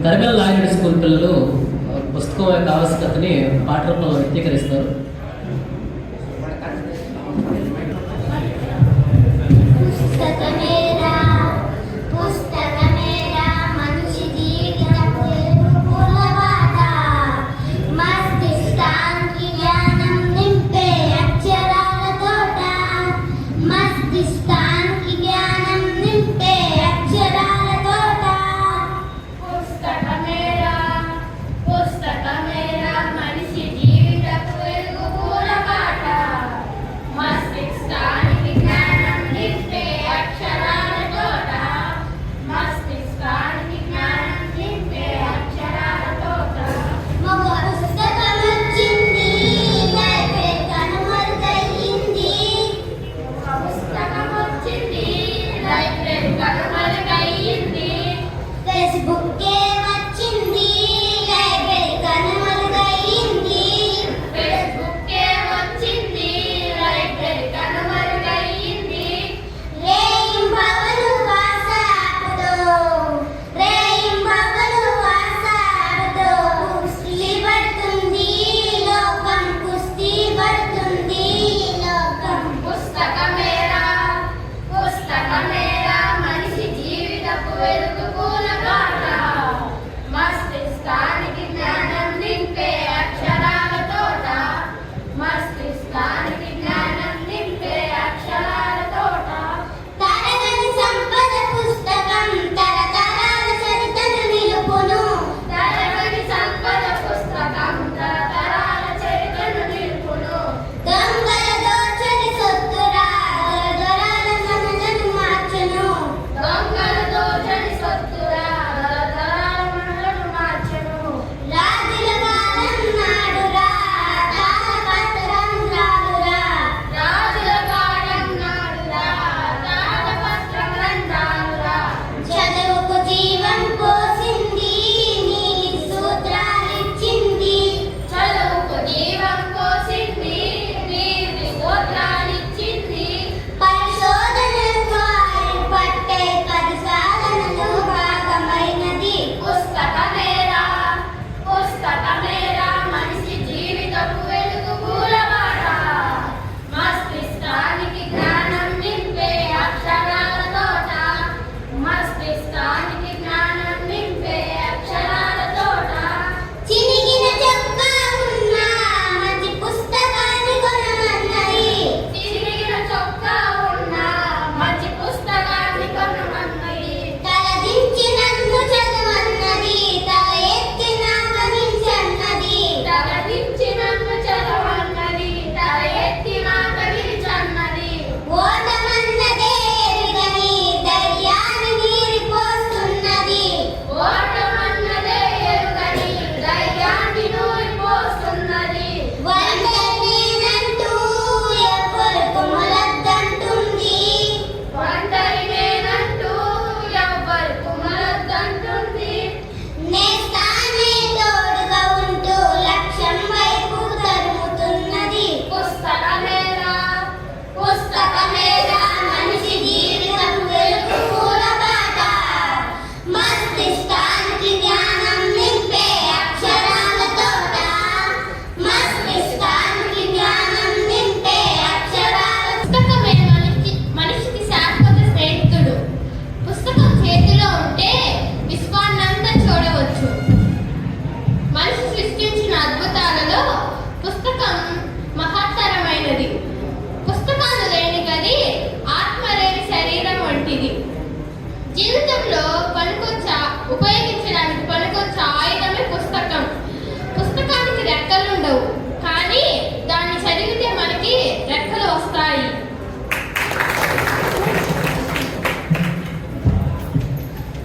కరిమేల Naidu school పిల్లలు పుస్తకం యొక్క ఆవశ్యకతని పాఠ్యరూపంలో వ్యక్తీకరిస్తారు.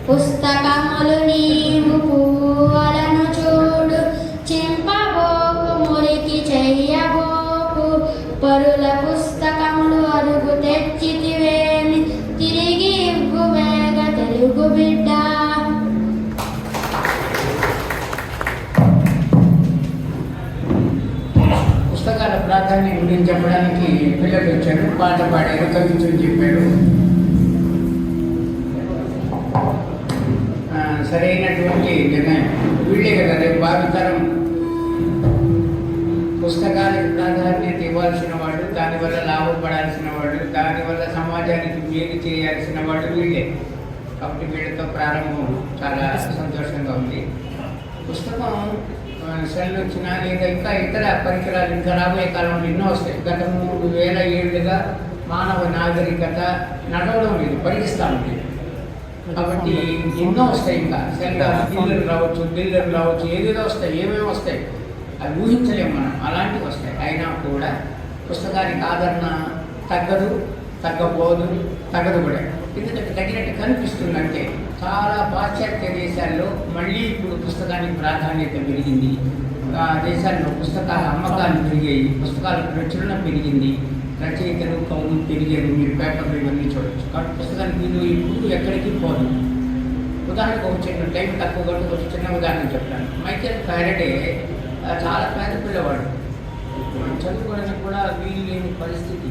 పుస్తకములు నీవు పువ్వులను చూడు, చింపబోకు మురికి చెయ్యబోకు. పరుల పుస్తకములు అరుగు తెచ్చితివేమి, తిరిగి ఇవ్వు వేగ తెలుగు బిడ్డ. పుస్తకాల ప్రాధాన్యం గురించి చెప్పడానికి పిల్లలు వచ్చారు, పాట పాడారు, కవిత్వం చెప్పారు. సరైనటువంటి నిర్ణయం. వీళ్ళే కదా రేపు భావితరం పుస్తకాలకు ప్రాధాన్యత ఇవ్వాల్సిన వాళ్ళు, దానివల్ల లాభపడాల్సిన వాళ్ళు, దానివల్ల సమాజానికి మేలు చేయాల్సిన వాళ్ళు వీళ్ళే. కాబట్టి వీళ్ళతో ప్రారంభం చాలా సంతోషంగా ఉంది. పుస్తకం సెల్ వచ్చినా లేదా ఇంకా ఇతర పరికరాలు ఇంకా రాబోయే కాలంలో ఎన్నో వస్తాయి. గత 3000 ఏళ్ళుగా మానవ నాగరికత నడవడం లేదు, పరిగిస్తూ ఉంది. కాబట్టి ఎన్నో వస్తాయి. ఇంకా సెల్ గిల్లలు రావచ్చు, గిల్లలు రావచ్చు, ఏదేదో వస్తాయి, ఏమేమి వస్తాయి అవి ఊహించలేము మనం. అలాంటివి వస్తాయి. అయినా కూడా పుస్తకానికి ఆదరణ తగ్గదు, తగ్గబోదు, తగ్గదు కూడా. ఎందుకంటే తగినట్టు కనిపిస్తుందంటే చాలా పాశ్చాత్య దేశాల్లో మళ్ళీ ఇప్పుడు పుస్తకానికి ప్రాధాన్యత పెరిగింది. ఆ దేశాల్లో పుస్తకాల అమ్మకాలు పెరిగాయి, పుస్తకాల ప్రచురణ పెరిగింది, రచయితలు కవులు పెరిగారు. మీరు పేపర్లు ఇవన్నీ చూడవచ్చు. కాబట్టి పుస్తకానికి మీరు ఇప్పుడు ఎక్కడికి పోదు. ఉదాహరణకు ఒక చిన్న టైం తక్కువ కాబట్టి ఒక చిన్న ఉదాహరణ చెప్తాను. మైకేల్ ఫ్యారడే చాలా పేద పిల్లవాడు, చదువుకోవడానికి కూడా వీలు లేని పరిస్థితి.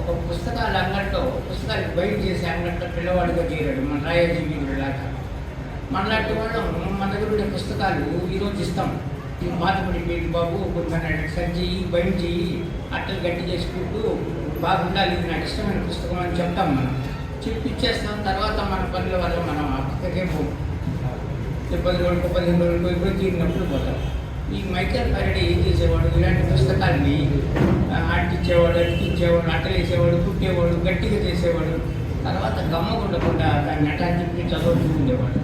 ఒక పుస్తకాల అంగట్లో, పుస్తకాలు బయట చేసే అంగట్లో పిల్లవాడిగా చేరాడు. మన రాయజీ వీరులాగా. మనలాంటి వాళ్ళం మన దగ్గర ఉండే పుస్తకాలు ఈరోజు ఇస్తాం. ఈ బాధపడి పేరు బాబు కొంచెం సర్జీ బయట చేయి, అట్టలు గట్టి చేసుకుంటూ బాగుండాలి, ఇది నాకు ఇష్టమైన పుస్తకం అని చెప్తాం. మనం చెప్పి ఇచ్చేస్తాం. తర్వాత మన పనుల వల్ల మనం ఆ పక్కకే పోం. 10 రోజులకు 15 రోజులకు ఇప్పుడు తీరినప్పుడు పోతాం. ఈ మైకేల్ ఫ్యారడే ఏం చేసేవాడు, ఇలాంటి పుస్తకాన్ని అంటించేవాడు, అతికించేవాడు, అట్టలేసేవాడు, కుట్టేవాడు, గట్టిగా చేసేవాడు. తర్వాత గమ్మకుండకుండా దాన్ని అటాచ్చి చదువుతూ ఉండేవాడు.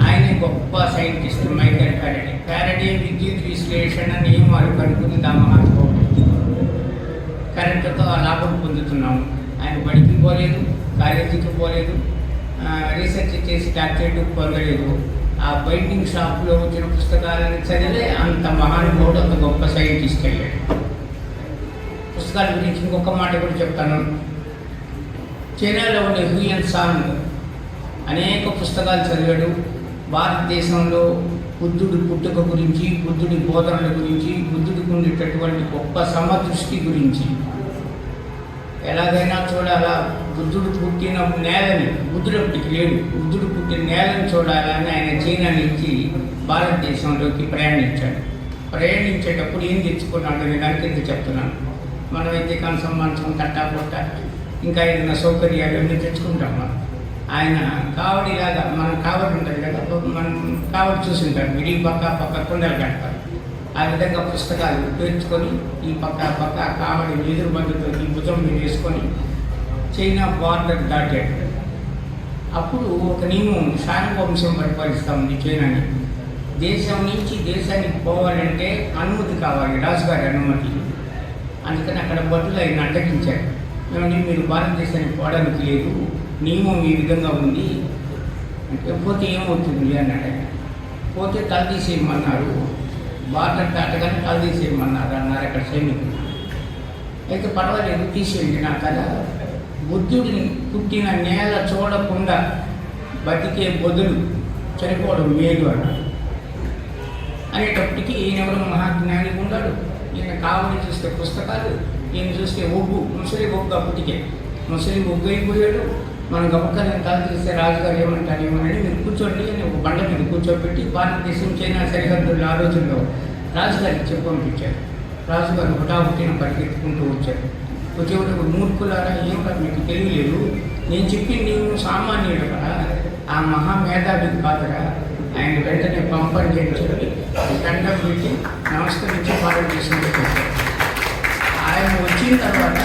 ఆయన గొప్ప సైంటిస్ట్ మైకేల్ ఫ్యారడే. ఫ్యారడే విద్యుత్ విశ్లేషణ నియమాలు కనుక్కుని మహాత్ముడు. కరెంటుతో లాభం పొందుతున్నాము. ఆయన బడికి పోలేదు, కాలేజీకి పోలేదు, రీసెర్చ్ చేసి డాక్టరేట్ పొందలేదు. ఆ బైండింగ్ షాప్లో వచ్చిన పుస్తకాలను చదివే అంత మహానుభావుడు, అంత గొప్ప సైంటిస్ట్ అయ్యాడు. పుస్తకాల గురించి ఇంకొక మాట కూడా చెప్తాను. చైనాలో ఉండే హ్యూయన్ సాంగ్ అనేక పుస్తకాలు చదివాడు. భారతదేశంలో బుద్ధుడి పుట్టుక గురించి, బుద్ధుడి బోధనల గురించి, బుద్ధుడికి ఉండేటటువంటి గొప్ప సమదృష్టి గురించి, ఎలాగైనా చూడాలా, బుద్ధుడు పుట్టిన నేలని, బుద్ధుడు అప్పటికి లేడు, బుద్ధుడు పుట్టిన నేలని చూడాలని ఆయన చైనా నుంచి భారతదేశంలోకి ప్రయాణించాడు. ప్రయాణించేటప్పుడు ఏం తెచ్చుకున్నాడు అనే దానికి ఎంత చెప్తున్నాను. మనమైతే కంచం, మంచం, కట్టా పొట్ట, ఇంకా ఏదైనా సౌకర్యాలు అన్నీ తెచ్చుకుంటాం. మనం ఆయన కావడిలాగా, మనం కావడి ఉంటుంది కదా, మనం కావడి చూసింటాం, విడి పక్క కుండలు కడతారు. ఆ విధంగా పుస్తకాలు పేర్చుకొని ఈ పక్క కావడి ఎదురు బంధుతో ఈ భుజం మీద వేసుకొని చైనా బార్డర్ దాటాడు. అప్పుడు ఒక నియమం, షాంగ్ వంశం పరిపాలిస్తూ ఉంది చైనాని. దేశం నుంచి దేశానికి పోవాలంటే అనుమతి కావాలి, రాజుగారి అనుమతి. అందుకని అక్కడ భటులు ఆయన అడ్డగించారు. ఏమంటే మీరు భారతదేశానికి పోవడానికి లేదు, నియమం ఈ విధంగా ఉంది అంటే, పోతే ఏమవుతుంది అన్నాడు ఆయన. పోతే తలదీసేయమన్నారు, బార్డర్ దాటగానే తలదీసేయమన్నారు అన్నారు అక్కడ సైనికులు. అయితే పర్వాలేదు తీసేయండి, నా కదా బుద్ధుడిని పుట్టిన నేల చూడకుండా బతికే బదులు చనిపోవడం మేలు అన్నాడు. అనేటప్పటికీ ఈయన ఎవరు మహాజ్ఞానికి ఉన్నాడు. ఈయన కావని చూస్తే పుస్తకాలు, ఈయన చూస్తే ఒగ్గు, ముసలి ఒగ్గు. అప్పటికే ముసలి ఒగ్గు అయిపోయాడు. మనం గొప్పకని తల తీస్తే రాజుగారు ఏమంటారు, ఏమనండి మీరు కూర్చోండి అని ఒక బండ మీద కూర్చోబెట్టి భారతదేశం చైనా సరిహద్దుల ఆలోచనలో రాజుగారికి చెప్పి పంపించారు. రాజుగారు హుటాహుటిన పరిగెత్తుకుంటూ వచ్చారు. వచ్చేవాడు, మూర్ఖులారా, ఏం కాదు మీకు తెలియలేదు, నేను చెప్పి నీవు సామాన్యుడు కదా, ఆ మహామేధావికి కాదురా, ఆయన వెంటనే పంపండి అని చెప్పి దండం పెట్టి నమస్కరించి పాలన చేసుకుంటూ ఆయన వచ్చిన తర్వాత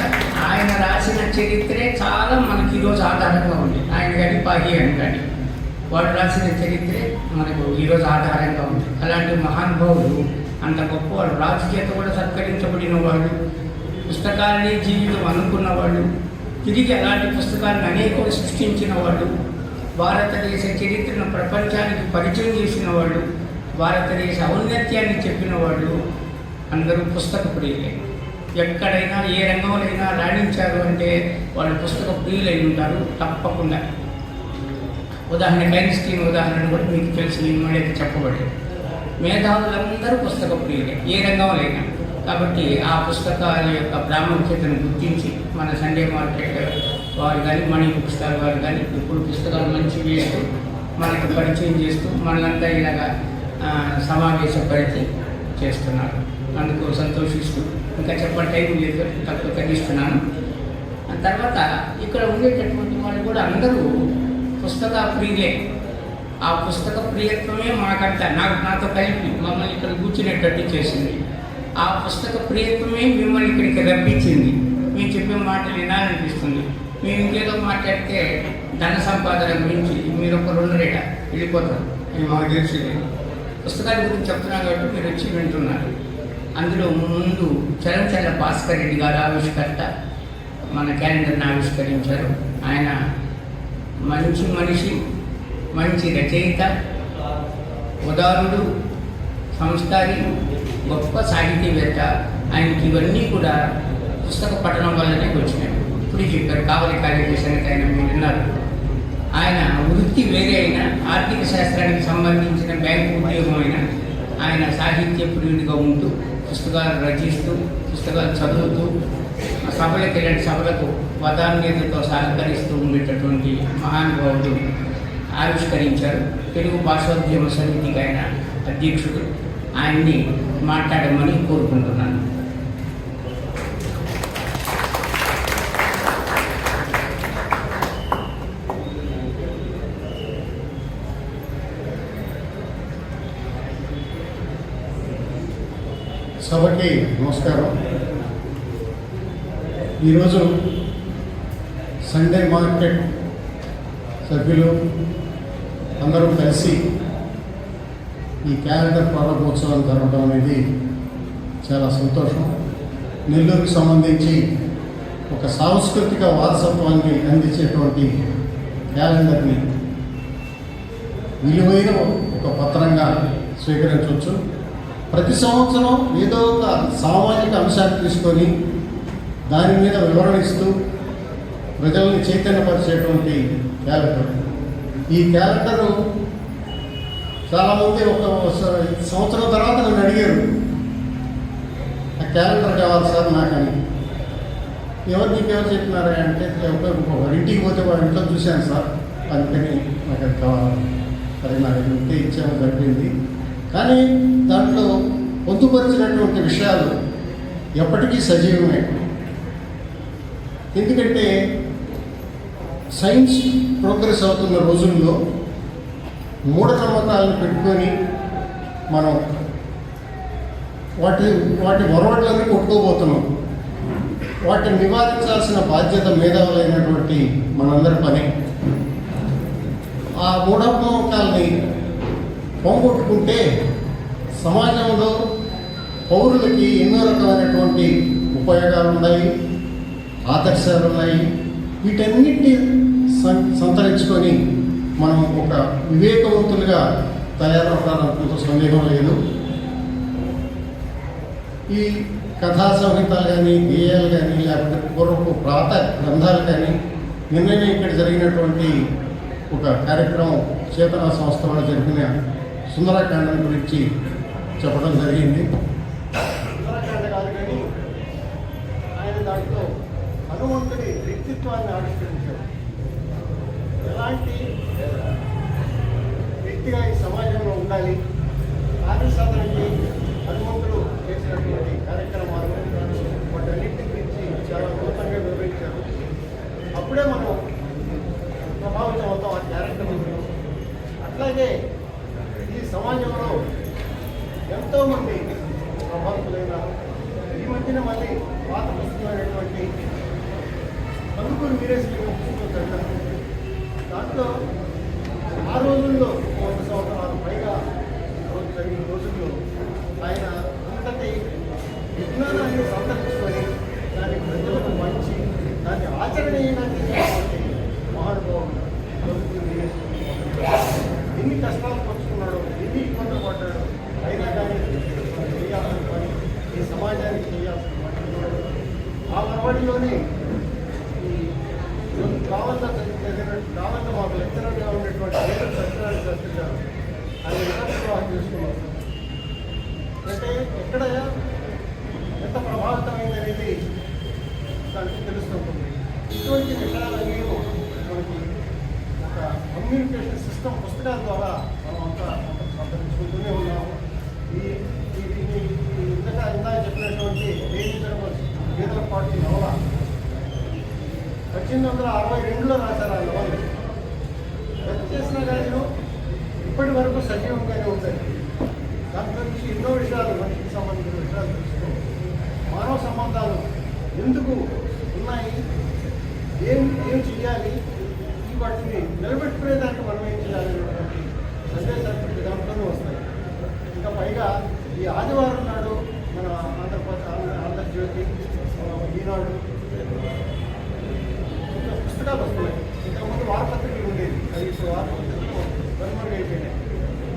ఆయన రాసిన చరిత్రే చాలా మనకి ఈరోజు ఆధారంగా ఉంది. ఆయన కానీ పాహియన్ కానీ వాడు రాసిన చరిత్రే మనకు ఈరోజు ఆధారంగా ఉంది. అలాంటి మహానుభావులు, అంత గొప్పవాడు, రాజు చేత కూడా సత్కరించబడిన వాళ్ళు, పుస్తకాలనే జీవితం అనుకున్నవాళ్ళు, తిరిగి అలాంటి పుస్తకాలను అనేకలు సృష్టించిన వాళ్ళు, భారతదేశ చరిత్రను ప్రపంచానికి పరిచయం చేసిన వాళ్ళు, భారతదేశ ఔన్నత్యాన్ని చెప్పిన వాళ్ళు అందరూ పుస్తక ప్రియులే. ఎక్కడైనా ఏ రంగంలోనైనా రాణించారు అంటే వాళ్ళు పుస్తక ప్రియులై ఉంటారు తప్పకుండా. ఉదాహరణ ఐన్స్టీన్ ఉదాహరణ కూడా మీకు తెలిసి ఇమ్మడైతే చెప్పబడేది. మేధావులందరూ పుస్తక ప్రియులే ఏ రంగంలోనైనా. కాబట్టి ఆ పుస్తకాల యొక్క ప్రాముఖ్యతను గుర్తించి మన సండే మార్కెట్ వారు కానీ, మనీ బుక్ స్టాల్ వారు కానీ ఇప్పుడు పుస్తకాలు మంచి వేస్తూ మనకి పరిచయం చేస్తూ మనల్ని ఇలాగా సమావేశపరిచి చేస్తున్నారు. అందుకు సంతోషిస్తూ ఇంకా చెప్పే టైం లేదు, తక్కువ తగ్గిస్తున్నాను. తర్వాత ఇక్కడ ఉండేటటువంటి వాళ్ళు కూడా అందరూ పుస్తక ప్రియులే. ఆ పుస్తక ప్రియత్వమే మాకంతా నాతో కలిపి మమ్మల్ని ఇక్కడ కూర్చునేటట్టు చేసింది. ఆ పుస్తక ప్రియత్వమే మిమ్మల్ని ఇక్కడికి రప్పించింది. మేము చెప్పే మాటలు వినాలనిపిస్తుంది. మేము ఇంకేదో మాట్లాడితే ధన సంపాదన గురించి మీరు ఒక 2 రేట వెళ్ళిపోతారు. ఇది మాకు తెలిసింది. పుస్తకాల గురించి చెప్తున్నాం కాబట్టి మీరు వచ్చి వింటున్నారు. అందులో ముందు చలంచల్ల భాస్కర్ రెడ్డి గారు ఆవిష్కర్త మన క్యాలెండర్ని ఆవిష్కరించారు. ఆయన మంచి మనిషి, మంచి రచయిత, ఉదారుడు, సంస్కారి, గొప్ప సాహితీవేత్త. ఆయనకి ఇవన్నీ కూడా పుస్తక పఠనం వల్లనే వచ్చినాయి. ఇప్పుడు చెప్పారు కావలి కార్యదర్శనికి ఆయన మీరు విన్నారు. ఆయన వృత్తి వేరే అయినా, ఆర్థిక శాస్త్రానికి సంబంధించిన బ్యాంకు ఉద్యోగం అయినా ఆయన సాహిత్య ప్రియుడిగా ఉంటూ పుస్తకాలు రచిస్తూ పుస్తకాలు చదువుతూ సభలకు ఇలాంటి సభలకు వదాన్యతతో సహకరిస్తూ ఉండేటటువంటి మహానుభావుడు ఆవిష్కరించారు. తెలుగు భాషోద్యమ సమితికి ఆయన అధ్యక్షుడు. ఆయన్ని మాట్లాడమని కోరుకుంటున్నాను. సభకి నమస్కారం. ఈరోజు సండే మార్కెట్ సభ్యులు అందరూ కలిసి ఈ క్యాలెండర్ ప్రారంభోత్సవాలు జరగడం అనేది చాలా సంతోషం. నెల్లూరుకు సంబంధించి ఒక సాంస్కృతిక వారసత్వాన్ని అందించేటువంటి క్యాలెండర్ని విలువైన ఒక పత్రంగా స్వీకరించవచ్చు. ప్రతి సంవత్సరం ఏదో ఒక సామాజిక అంశాన్ని తీసుకొని దాని మీద వివరణ ఇస్తూ ప్రజల్ని చైతన్యపరిచేటువంటి క్యాలెండర్. ఈ క్యాలెండరు చాలామంది ఒక సంవత్సరం తర్వాత నన్ను అడిగారు, ఆ క్యాలెండర్ కావాలి సార్ నాకని. నీకెవరు చెప్పినారా అంటే ఇంటికి పోతే వాళ్ళ ఇంట్లో చూశాను సార్, అందుకని నాకు అది కావాలి. సరే నాకు ఇంటే ఇచ్చాము జరిపింది. కానీ దాంట్లో పొందుపరిచినటువంటి విషయాలు ఎప్పటికీ సజీవమే. ఎందుకంటే సైన్స్ ప్రోగ్రెస్ అవుతున్న రోజుల్లో మూఢనమ్మకాలను పెట్టుకొని మనం వాటి మొరవట్లన్నీ కొట్టుకోబోతున్నాం. వాటిని నివారించాల్సిన బాధ్యత మేధావులైనటువంటి మనందరి పని. ఆ మూఢనమ్మకాలని పోగొట్టుకుంటే సమాజంలో పౌరులకి ఎన్నో రకమైనటువంటి ఉపయోగాలు ఉన్నాయి, ఆదర్శాలు ఉన్నాయి. వీటన్నిటిని సంతరించుకొని మనం ఒక వివేకవంతులుగా తయారవడానికి సందేహం లేదు. ఈ కథా సంహితాలు కానీ, గేయాలు కానీ, లేకపోతే పూర్వపు ప్రాత గ్రంథాలు కానీ, నిన్ననే ఇక్కడ జరిగినటువంటి ఒక కార్యక్రమం చేతన సంస్థ వాళ్ళు జరిగిన సుందరకాండం గురించి చెప్పడం జరిగింది. సుందరకాండ కాదు కానీ ఆయన దాంట్లో హనుమంతుడి వ్యక్తిత్వాన్ని ఆవిష్కరించారు. ఎలాంటి వ్యక్తిగా ఈ సమాజంలో ఉండాలి, కార్యసాధనకి హనుమంతుడు చేసినటువంటి కార్యక్రమాలు వాటన్నింటి గురించి చాలా అద్భుతంగా వివరించారు. అప్పుడే మనం ప్రభావితం అవుతాం ఆ క్యారెక్టర్ గురించి. అట్లాగే ఈ సమాజంలో ఎంతోమంది ప్రభావితులైనారు. ఈ మధ్యన మళ్ళీ పాత పుస్తకమైనటువంటి కందుకూరి వీరేశలింగం పుస్తకం చదివాను. దాంట్లో ఆ రోజుల్లో 100 సంవత్సరాలు పైగా జరిగిన రోజుల్లో ఆయన అంతటి విజ్ఞానాన్ని సంతరించుకొని దాన్ని ప్రజలకు మంచి దాన్ని ఆచరణీయమైనటువంటి మహానుభావుడు కందుకూరి వీరేశలింగం. ఎన్ని కష్టాలు పంచుకున్నాడు, ఎన్ని ఇబ్బందులు పడ్డాడు, అయినా కానీ చేయాల్సిన పని, ఈ సమాజానికి చేయాల్సిన పని. ఆ మరవడిలోనే ఈ కావాల మాకు లెక్చరర్గా ఉండేటువంటి సత్యనారాయణ శాస్త్రి గారు ఆయన విధానం చేసుకున్నారు. అంటే ఎక్కడ ఎంత ప్రభావితమైంది అనేది దానికి తెలుస్తుంటుంది. ఇటువంటి విషయాలన్నీ మనకి ఒక కమ్యూనికేషన్ సిస్టమ్ పుస్తకం పుస్తకాల ద్వారా మనం అంతా సంతరించుకుంటూనే ఉన్నాము. ఇందాక చెప్పినటువంటి గీతల పార్టీ నవల 1862లో రాశారు. ఆ నవలు ఎంత చేసినా కానీ ఇప్పటి వరకు సజీవంగానే ఉంటాయి. దాని గురించి ఎన్నో విషయాలు, మనిషికి సంబంధించిన విషయాలు తెలుసుకో, మానవ సంబంధాలు ఎందుకు ఉన్నాయి, ఏం చేయాలి, ఈ వాటిని నిలబెట్టుకునేదానికి మనం ఏం చేయాలి అనేటువంటి సందేశాలు దాంట్లోనే వస్తాయి. ఇంకా పైగా ఈ ఆదివారం నాడు మన ఆంధ్రజ్యోతి, ఈనాడు ఇంకా పుస్తకాలు వస్తున్నాయి. ఇంతకుముందు వారపత్రికలు ఉండేది, అది ఇప్పుడు వారపత్రికలు కనుమరుగైపోయినాయి.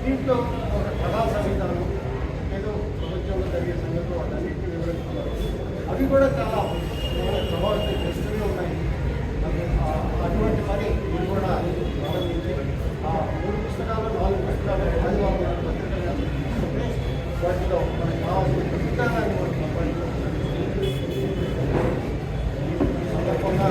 దీంట్లో ఒక కథా సంగీతాలు, ఏదో ప్రపంచంలో జరిగే సంగతులు వాటన్నింటినీ వివరిస్తున్నారు. అవి కూడా చాలా ప్రభావితం చేస్తూనే ఉన్నాయి. అటువంటి పని ఇది కూడా ప్రారంభించి ఆ 3 పుస్తకాలు 4 పుస్తకాలు ఆదివారం పత్రికలు తీసుకుంటే వాటిలో మనకు కావాల్సిన పుస్తకాన్ని మనం సంపాదించుకుంటాం. సందర్భంగా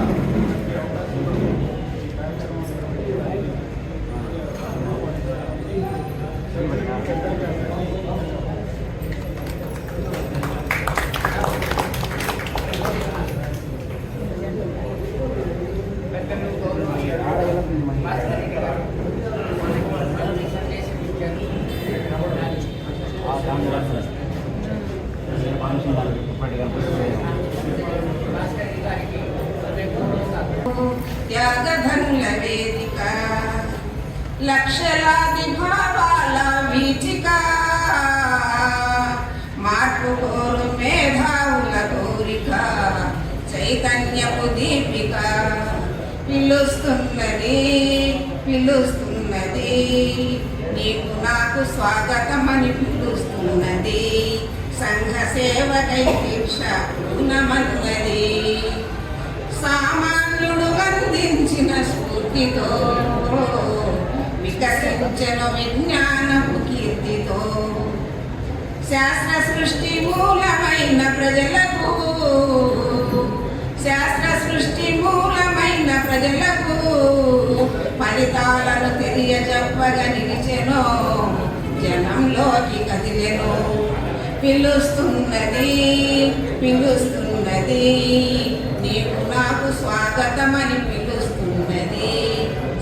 త్యాగధనుల వేదిక, లక్షలాది భావాల వీచిక, మార్పు కోరు మేధావుల కోరిక, చైతన్యపు దీపిక, పిలుస్తున్నది పిలుస్తున్నది, నీకు నాకు స్వాగతమని పిలుస్తున్నది, సంఘ సేవకై దీక్ష పూనమన్నది, సామాన్యుడు అందించిన స్ఫూర్తితో వికసించెను విజ్ఞానపు కీర్తితో, శాస్త్ర సృష్టి మూలమైన ప్రజలకు, శాస్త్ర సృష్టి మూలమైన ప్రజలకు ఫలితాలను తెలియజెప్పగా నిలిచెను, జనంలోకి కదిలెను, పిలుస్తున్నది పిలుస్తున్నది, నీకు నాకు స్వాగతమని పిలుస్తున్నది,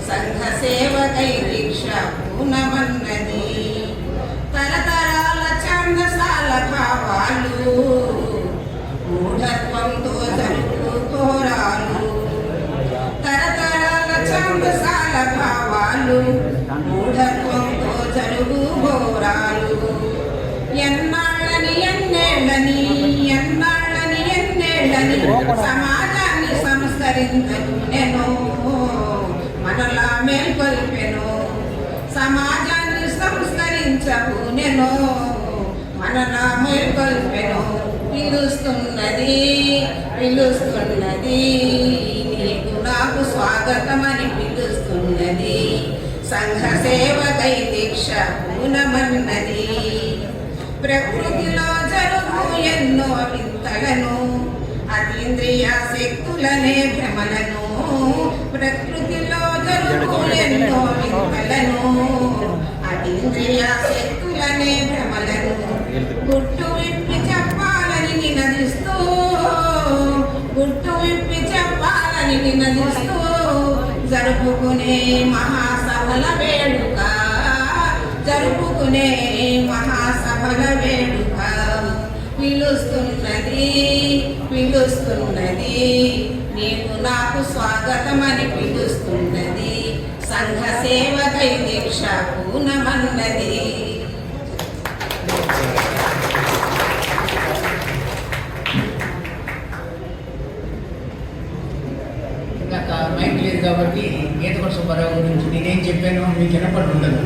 సంఘ సేవకై దీక్ష పూనమన్నది, తరతరాల ఛందసాల భావాలు, మూఢత్వంతో జరుపు ఘోరాలు, తరతరాల ఛందసాల భావాలు, మూఢత్వంతో జరుగు ఘోరాలు, ఎన్నాళ్ళని ఎన్నేళ్ళని ఎన్నాళ్ళని ఎన్నేళ్ళని సమాజాన్ని సంస్కరించను, మనలా మేల్కొల్పెను, సమాజాన్ని సంస్కరించను, మనలా మేల్కొల్పెను, పిలుస్తున్నది పిలుస్తున్నది, నీకు నాకు స్వాగతమని పిలుస్తున్నది, సంఘ సేవకై దీక్ష పూనమన్నది, ప్రకృతిలో జరుగు ఎన్నో వింతలను, అతీంద్రియ శక్తులనే భ్రమలను, ప్రకృతిలో జరుగు ఎన్నో వింతలను, అతీంద్రియ శక్తులనే భ్రమలను, గుట్టు విప్పి చెప్పాలని నినదిస్తూ, గుట్టు విప్పి చెప్పాలని నినదిస్తూ, జరుపుకునే మహాసభల వేడుక, జరుపుకునే మహాసభల వేడుక, పిలుస్తున్నది పిలుస్తున్నది, నీకు నాకు స్వాగతమని పిలుస్తున్నది, సంఘ సేవకై దీక్ష పూనమన్నది. మైక్ లేదు కాబట్టి గీతకొండ సుబ్బారావు గురించి నేనేం చెప్పాను మీకు వినపడి ఉండదు,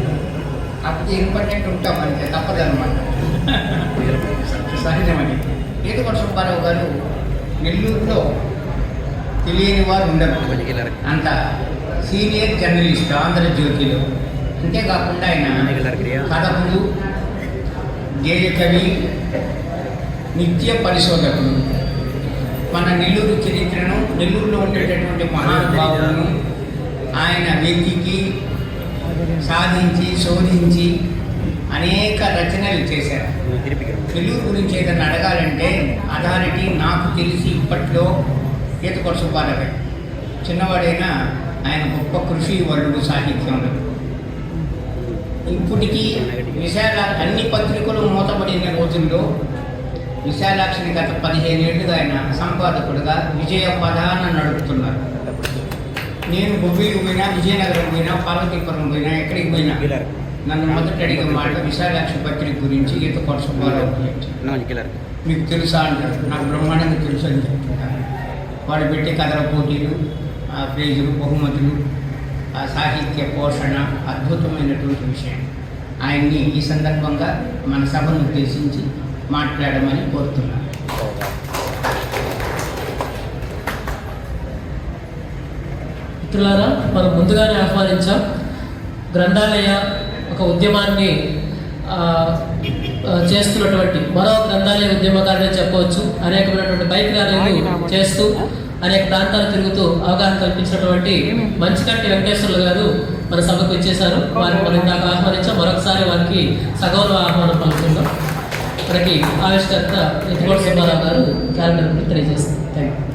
కాకపోతే ఇంపార్టెంట్ ఉంటాం మనకి తప్పదన్నమాట, సహజమని. గీతకొండ సుబ్బారావు గారు నెల్లూరులో తెలియని వారు ఉండరు, అంత సీనియర్ జర్నలిస్ట్ ఆంధ్రజ్యోతిలో. అంతేకాకుండా ఆయన కథకుడు, గేయ కవి, నిత్య పరిశోధకుడు. మన నెల్లూరు చరిత్రను, నెల్లూరులో ఉండేటటువంటి మహానుభావులను, ఆయన వ్యక్తికి సాధించి శోధించి అనేక రచనలు చేశారు. తెలుగు గురించి ఏదైనా అడగాలంటే అథారిటీ నాకు తెలిసి ఇప్పట్లో ఈతకొర సుబ్బారావు చిన్నవాడైనా ఆయన గొప్ప కృషి వరుడు సాహిత్యంలో. ఇప్పటికీ అన్ని పత్రికలు మూతపడిన రోజుల్లో విశాలాక్షిని గత 15 ఏళ్ళుగా ఆయన సంపాదకుడుగా విజయ పదాన నడుపుతున్నారు. నేను బొబ్బిలికి పోయినా, విజయనగరం పోయినా, పార్వతీపురం పోయినా, ఎక్కడికి పోయినా నన్ను మొదట అడిగే మాట విశాలాక్షి పత్రిక గురించి ఈతకొర సుబ్బారావు గురించి. మీకు తెలుసా అంటారు. నాకు బ్రహ్మాండంగా తెలుసు అని చెప్తుంటారు. వాడు పెట్టే కథల పోటీలు, ప్రైజులు, బహుమతులు, సాహిత్య పోషణ అద్భుతమైనటువంటి విషయం. ఆయన్ని ఈ సందర్భంగా మన సభను ఉద్దేశించి మాట్లాడమని కోరుతున్నాను. మిత్రులారా, మనం ముందుగానే ఆహ్వానించాం. గ్రంథాలయ ఒక ఉద్యమాన్ని చేస్తున్నటువంటి మరో గ్రంథాలయ ఉద్యమకారుడే చెప్పవచ్చు. అనేకమైనటువంటి బైక్ ర్యాలీలు చేస్తూ అనేక ప్రాంతాలు తిరుగుతూ అవగాహన కల్పించినటువంటి మంచికంటి వెంకటేశ్వర్లు గారు మన సభకు ఇచ్చేశారు. వారిని మనం ఇందాక ఆహ్వానించాం. మరొకసారి వారికి సగౌరవ ఆహ్వానం పలుకుతున్నాం. మనకి ఆవిష్కర్త ఈతకొర సుబ్బారావు గారు క్యాలెండర్ గురించి తెలియజేస్తారు. Thank you.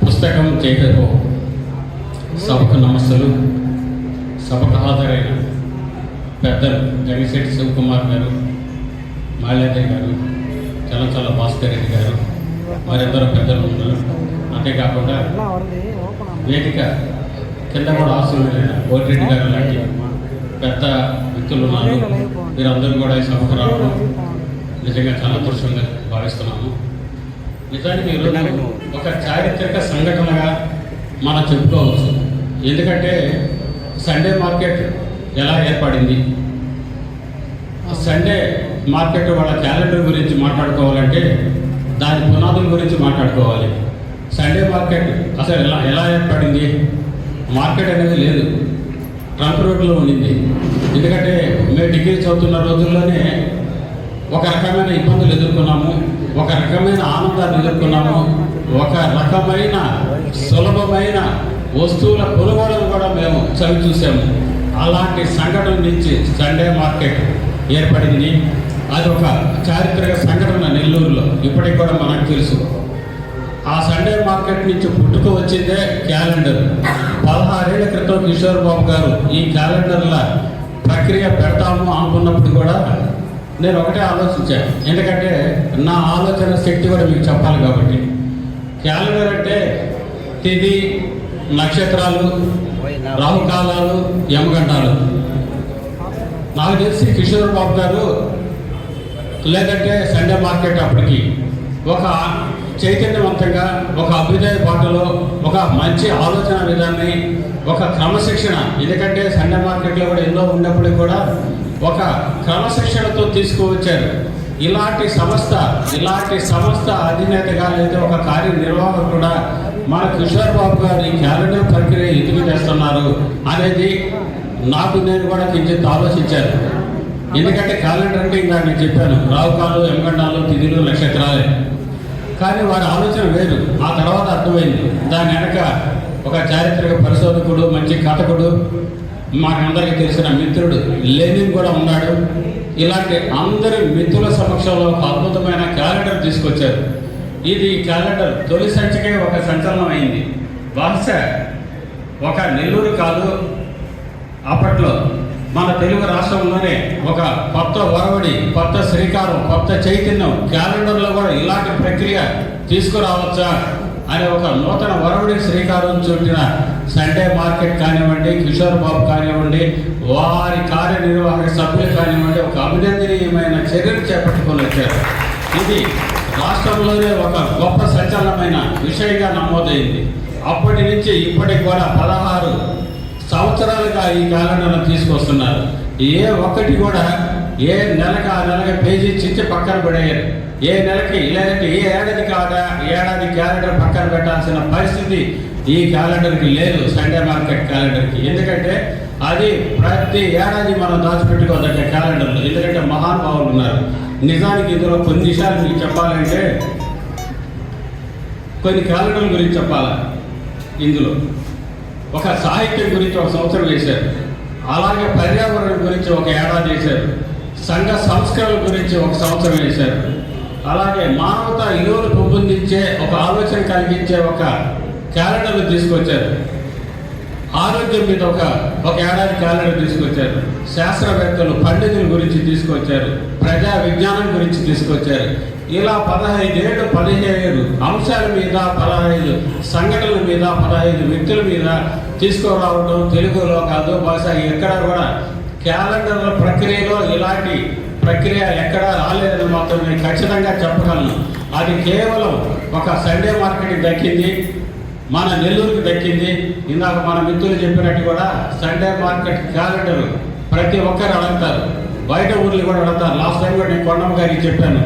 పుస్తకం చేయటకు సభకు నమస్సులు. సభకు హాజరైన పెద్దలు జగశెట్టి శివకుమార్ గారు, మాల్యాద్రి గారు, చలచల భాస్కర్ రెడ్డి గారు, మరెందరో పెద్దలు ఉన్నారు. అంతేకాకుండా వేదిక కింద కూడా ఆశీర్వైన కోటిరెడ్డి గారు లాంటి పెద్ద వ్యక్తులు ఉన్నారు. వీరందరూ కూడా ఈ సభకు రావడం నిజంగా చాలా అదృష్టంగా భావిస్తున్నాము. నిజానికి ఈరోజు ఒక చారిత్రక సంఘటనగా మనం చెప్పుకోవచ్చు. ఎందుకంటే సండే మార్కెట్ ఎలా ఏర్పడింది, సండే మార్కెట్ వాళ్ళ క్యాలెండర్ గురించి మాట్లాడుకోవాలంటే దాని పునాదుల గురించి మాట్లాడుకోవాలి. సండే మార్కెట్ అసలు ఎలా ఏర్పడింది? మార్కెట్ అనేది లేదు, ట్రంక్ రోడ్లో ఉండింది. ఎందుకంటే మేము డిగ్రీ చదువుతున్న రోజుల్లోనే ఒక రకమైన ఇబ్బందులు ఎదుర్కొన్నాము, ఒక రకమైన ఆనందాన్ని ఎదుర్కొన్నాము, ఒక రకమైన సులభమైన వస్తువుల కొనుగోలను కూడా మేము చవి చూసాము. అలాంటి సంఘటన నుంచి సండే మార్కెట్ ఏర్పడింది. అది ఒక చారిత్రక సంఘటన నెల్లూరులో, ఇప్పటికి కూడా మనకు తెలుసు. ఆ సండే మార్కెట్ నుంచి పుట్టుకు వచ్చిందే క్యాలెండర్. 16 ఏళ్ల క్రితం కిషోర్ బాబు గారు ఈ క్యాలెండర్ల ప్రక్రియ పెడతాము అనుకున్నప్పుడు కూడా నేను ఒకటే ఆలోచించాను. ఎందుకంటే నా ఆలోచన శక్తి కూడా మీకు చెప్పాలి కాబట్టి. క్యాలెండర్ అంటే తిథి, నక్షత్రాలు, రాహుకాలాలు, యమగంటాలు. నాకు తెలిసి కిషోర్ బాబు గారు లేదంటే సండే మార్కెట్ అప్పటికి ఒక చైతన్యవంతంగా, ఒక అభ్యుదయ బాటలో, ఒక మంచి ఆలోచన విధాన్ని, ఒక క్రమశిక్షణ. ఎందుకంటే సండే మార్కెట్లో కూడా ఎన్నో ఉన్నప్పుడు కూడా ఒక క్రమశిక్షణతో తీసుకువచ్చారు. ఇలాంటి సంస్థ అధినేతగా లేదా ఒక కార్యనిర్వాహకుడా మన కిషోర్ బాబు గారు ఈ క్యాలెండర్ ప్రక్రియ ఎందుకు చేస్తున్నారు అనేది నేను కూడా కించిత్ ఆలోచించాను. ఎందుకంటే క్యాలెండర్ అంటే ఇంకా నేను చెప్పాను, రావుకాలు, యమగండాలు, తిథులు, నక్షత్రాలే. కానీ వారి ఆలోచన వేరు. ఆ తర్వాత అర్థమైంది. దాని వెనక ఒక చారిత్రక పరిశోధకుడు, మంచి కథకుడు, మాకందరికీ తెలిసిన మిత్రుడు లెనిన్ కూడా ఉన్నాడు. ఇలాంటి అందరి మిత్రుల సమక్షంలో ఒక అద్భుతమైన క్యాలెండర్ తీసుకొచ్చారు. ఇది క్యాలెండర్ తొలి సంచికే ఒక సంచలనం అయింది. బహుశా ఒక నెల్లూరు కాదు, అప్పట్లో మన తెలుగు రాష్ట్రంలోనే ఒక కొత్త ఒరవడి, కొత్త శ్రీకారం, కొత్త చైతన్యం క్యాలెండర్లో కూడా ఇలాంటి ప్రక్రియ తీసుకురావచ్చా అనే ఒక నూతన ఒరవడి శ్రీకారం చుట్టిన సండే మార్కెట్ కానివ్వండి, కిషోర్ బాబు కానివ్వండి, వారి కార్యనిర్వాహక సభ్యులు కానివ్వండి, ఒక అభినందనీయమైన చర్యలు చేపట్టుకొని వచ్చారు. ఇది రాష్ట్రంలోనే ఒక గొప్ప సంచలనమైన విషయంగా నమోదైంది. అప్పటి నుంచి ఇప్పటికి కూడా 16 సంవత్సరాలుగా ఈ క్యాలెండర్ను తీసుకొస్తున్నారు. ఏ ఒక్కటి కూడా ఏ నెలకు ఆ నెలకి పేజీ చించి పక్కన పడేయారు. ఏ నెలకి లేదంటే ఏ ఏడాది క్యాలెండర్ పక్కన పెట్టాల్సిన పరిస్థితి ఈ క్యాలెండర్కి లేదు, సండే మార్కెట్ క్యాలెండర్కి. ఎందుకంటే అది ప్రతి ఏడాది మనం దాచిపెట్టుకోదగ్గ క్యాలెండర్లు. ఎందుకంటే మహానుభావులు ఉన్నారు. నిజానికి ఇందులో కొన్ని విషయాలు మీకు చెప్పాలంటే కొన్ని క్యాలెండర్ల గురించి చెప్పాలా. ఇందులో ఒక సాహిత్యం గురించి ఒక సంవత్సరం వేశారు, అలాగే పర్యావరణం గురించి ఒక ఏడాది వేశారు, సంఘ సంస్కరణ గురించి ఒక సంవత్సరం వేశారు, అలాగే మానవతా విలువలు పెంపొందించే ఒక ఆలోచన కలిగించే ఒక క్యాలెండర్లు తీసుకొచ్చారు, ఆరోగ్యం మీద ఒక ఏడాది క్యాలెండర్ తీసుకొచ్చారు, శాస్త్రవేత్తలు పండితుల గురించి తీసుకొచ్చారు, ప్రజా విజ్ఞానం గురించి తీసుకొచ్చారు. ఇలా 15 అంశాల మీద, 15 సంఘటనల మీద, 15 వ్యక్తుల మీద తీసుకురావడం తెలుగులో కాదు, బహుశా ఎక్కడ కూడా క్యాలెండర్ల ప్రక్రియలో ఇలాంటి ప్రక్రియ ఎక్కడా రాలేదని మాత్రం నేను ఖచ్చితంగా చెప్పగలను. అది కేవలం ఒక సండే మార్కెట్కి దక్కింది, మన నెల్లూరుకి దక్కింది. ఇందాక మన మిత్రులు చెప్పినట్టు కూడా సండే మార్కెట్ క్యాలెండర్ ప్రతి ఒక్కరు అడుగుతారు, బయట ఊర్లు కూడా అడుగుతారు. లాస్ట్ టైం కూడా నేను కొండమ్మ గారికి చెప్పాను,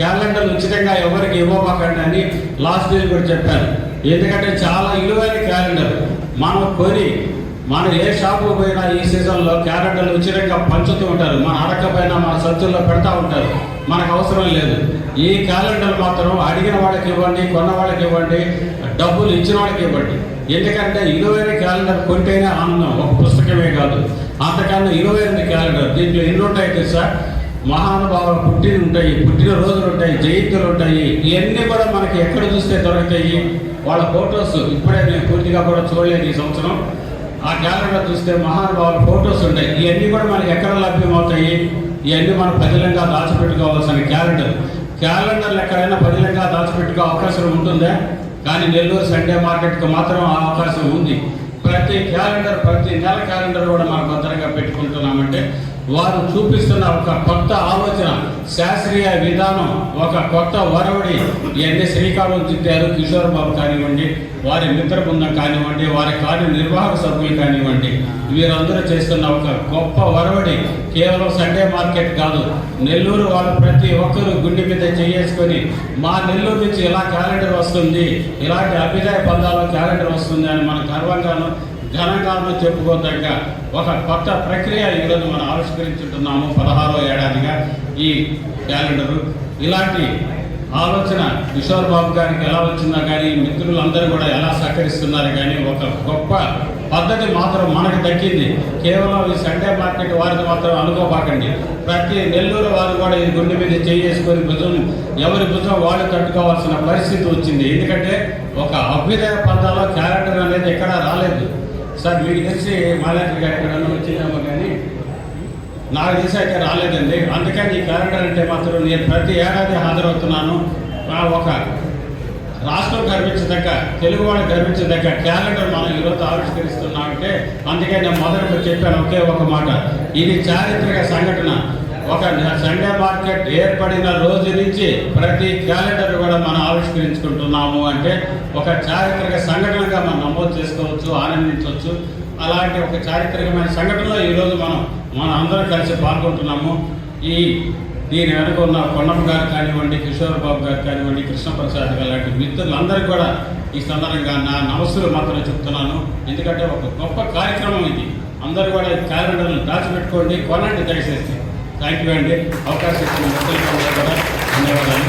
క్యాలెండర్లు ఉచితంగా ఎవరికి ఇవ్వబాకండి అని లాస్ట్ డే కూడా చెప్పాను. ఎందుకంటే చాలా విలువైన క్యాలెండర్. మనం కొని మనం ఏ షాపు పోయినా ఈ సీజన్లో క్యాలెండర్లు ఉచితంగా పంచుతూ ఉంటారు, మన అడగపోయినా మన సంచుల్లో పెడతా ఉంటారు, మనకు అవసరం లేదు. ఈ క్యాలెండర్ మాత్రం అడిగిన వాళ్ళకి ఇవ్వండి, కొన్న వాళ్ళకి ఇవ్వండి, డబ్బులు ఇచ్చిన వాళ్ళకి ఇవ్వండి. ఎందుకంటే విలువైన క్యాలెండర్ కొంటేనే ఆనందం, ఒక పుస్తకమే కాదు, అంతకన్నా విలువైన క్యాలెండర్. దీంట్లో ఎన్ని ఉంటాయి తెలుసా? మహానుభావులు పుట్టిన రోజులు ఉంటాయి, జయంతులు ఉంటాయి. ఇవన్నీ కూడా మనకి ఎక్కడ చూస్తే దొరుకుతాయి. వాళ్ళ ఫొటోస్ ఇప్పుడే నేను పూర్తిగా కూడా చూడలేదు ఈ సంవత్సరం. ఆ క్యాలెండర్ చూస్తే మహానుభావుల ఫొటోస్ ఉంటాయి. ఇవన్నీ కూడా మనకి ఎక్కడ లభ్యమవుతాయి? ఇవన్నీ మనం పదిలంగా దాచిపెట్టుకోవాల్సిన క్యాలెండర్లు ఎక్కడైనా పదిలంగా దాచిపెట్టుకో అవకాశం ఉంటుందా? కానీ నెల్లూరు సండే మార్కెట్కి మాత్రం ఆ అవకాశం ఉంది. ప్రతి నెల క్యాలెండర్ కూడా మనం భద్రంగా పెట్టుకుంటున్నామంటే వారు చూపిస్తున్న ఒక కొత్త ఆలోచన, శాస్త్రీయ విధానం, ఒక కొత్త వరవడి. ఇవన్నీ శ్రీకాకుళం చుట్టారు. కిషోర్ బాబు కానివ్వండి, వారి మిత్ర బృందం కానివ్వండి, వారి కార్యనిర్వాహక సభ్యులు కానివ్వండి, వీరందరూ చేస్తున్న ఒక గొప్ప వరవడి కేవలం సండే మార్కెట్ కాదు. నెల్లూరు వాళ్ళు ప్రతి ఒక్కరూ గుండె మీద చేసుకొని మా నెల్లూరు నుంచి ఇలా క్యాలెండర్ వస్తుంది, ఇలాంటి అభిప్రాయ పందాల క్యాలెండర్ వస్తుంది అని మన గర్వంగాను ఘనంగాను చెప్పుకోదగ్గ ఒక కొత్త ప్రక్రియ ఈరోజు మనం ఆవిష్కరించుంటున్నాము. 16వ ఏడాదిగా ఈ క్యాలెండరు. ఇలాంటి ఆలోచన కిషోర్ బాబు గారికి ఎలా వచ్చిందో కానీ, మిత్రులందరూ కూడా ఎలా సహకరిస్తున్నారు కానీ, ఒక గొప్ప పద్ధతి మాత్రం మనకు దక్కింది. కేవలం ఈ సండే మార్కెట్ వారిని మాత్రం అనుకోబాకండి. ప్రతి నెల్లూరు వారు కూడా ఈ గుండె మీద చేసుకొని ఎవరి భుజం వాళ్ళు తట్టుకోవాల్సిన పరిస్థితి వచ్చింది. ఎందుకంటే ఒక అభ్యుదయ పందాలో క్యాలెండర్ అనేది ఎక్కడా రాలేదు. సార్ మీకు తెలిసి మాలాంటి గారు ఎక్కడన్నా వచ్చిందేమో కానీ నాకు తెలిసి అయితే రాలేదండి. అందుకని ఈ క్యాలెండర్ అంటే మాత్రం నేను ప్రతి ఏడాది హాజరవుతున్నాను. ఒక రాష్ట్రం గర్వించదగ్గ, తెలుగు వాళ్ళు గర్వించదగ్గ క్యాలెండర్ మనం ఈరోజు ఆవిష్కరిస్తున్నామంటే అందుకే నేను మొదట చెప్పాను ఒకే ఒక మాట, ఇది చారిత్రక సంఘటన. ఒక సండే మార్కెట్ ఏర్పడిన రోజు నుంచి ప్రతి క్యాలెండర్ కూడా మనం ఆవిష్కరించుకుంటున్నాము అంటే ఒక చారిత్రక సంఘటనగా మనం నమోదు చేసుకోవచ్చు, ఆనందించవచ్చు. అలాంటి ఒక చారిత్రకమైన సంఘటనలో ఈరోజు మనం అందరం కలిసి పాల్గొంటున్నాము. దీని వెనుక ఉన్న కొండమ్మ గారు కానివ్వండి, కిషోర్ బాబు గారు కానివ్వండి, కృష్ణప్రసాద్ గారు లాంటి మిత్రులందరికీ కూడా ఈ సందర్భంగా నా నమస్సులు మాత్రం చెప్తున్నాను. ఎందుకంటే ఒక గొప్ప కార్యక్రమం ఇది. అందరూ కూడా క్యాలెండర్లు దాచిపెట్టుకోండి, కొనండి దయచేసి. థ్యాంక్ యూ అండి. అవకాశం ఇచ్చిన మిత్రులందరూ కూడా ధన్యవాదాలు.